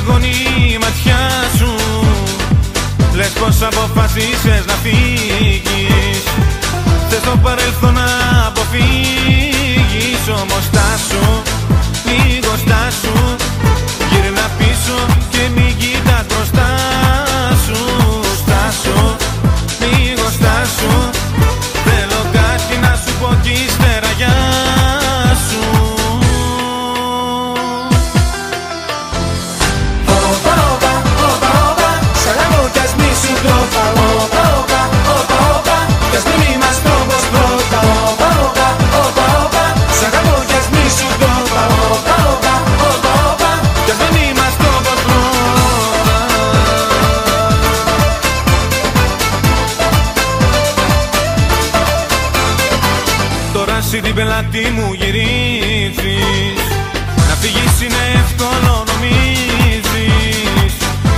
σταγόνη η ματιά σου. Λες πως αποφασίσες να φύγεις. Θες το παρελθόν να αποφύγεις. Όμως στάσου, λίγο στάσου. Γύρνα πίσω και μην κοίτας μπροστά σου. Στάσου, λίγο στάσου. Θέλω κάτι να σου πω κι ύστερα γεια σου. Εσύ την πελάτη μου γυρίζεις. Να φύγεις είναι εύκολο νομίζεις.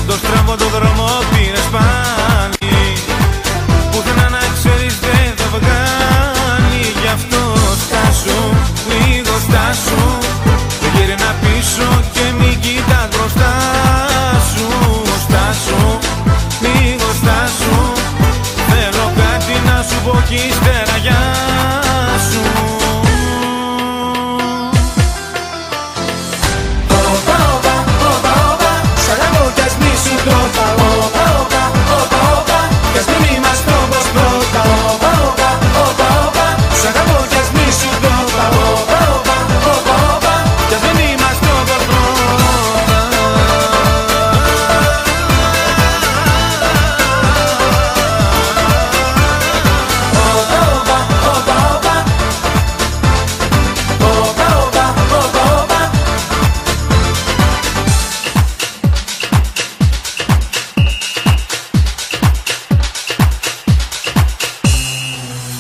Το στραβό το δρόμο πήρες πάλι. Πουθενά να ξέρεις δεν θα βγάλει. Γι' αυτό στάσου, λίγο στάσου. Γύρνα πίσω και μην κοίτας μπροστά σου. Στάσου, λίγο στάσου. Θέλω κάτι να σου πω κι ύστερα γεια σου.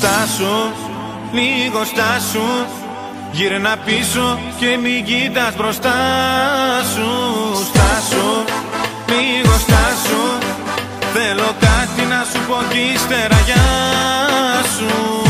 Στάσου, λίγο στάσου. Γύρνα πίσω και μην κοίτας μπροστά σου. Στάσου, λίγο στάσου. Θέλω κάτι να σου πω κι ύστερα γεια σου.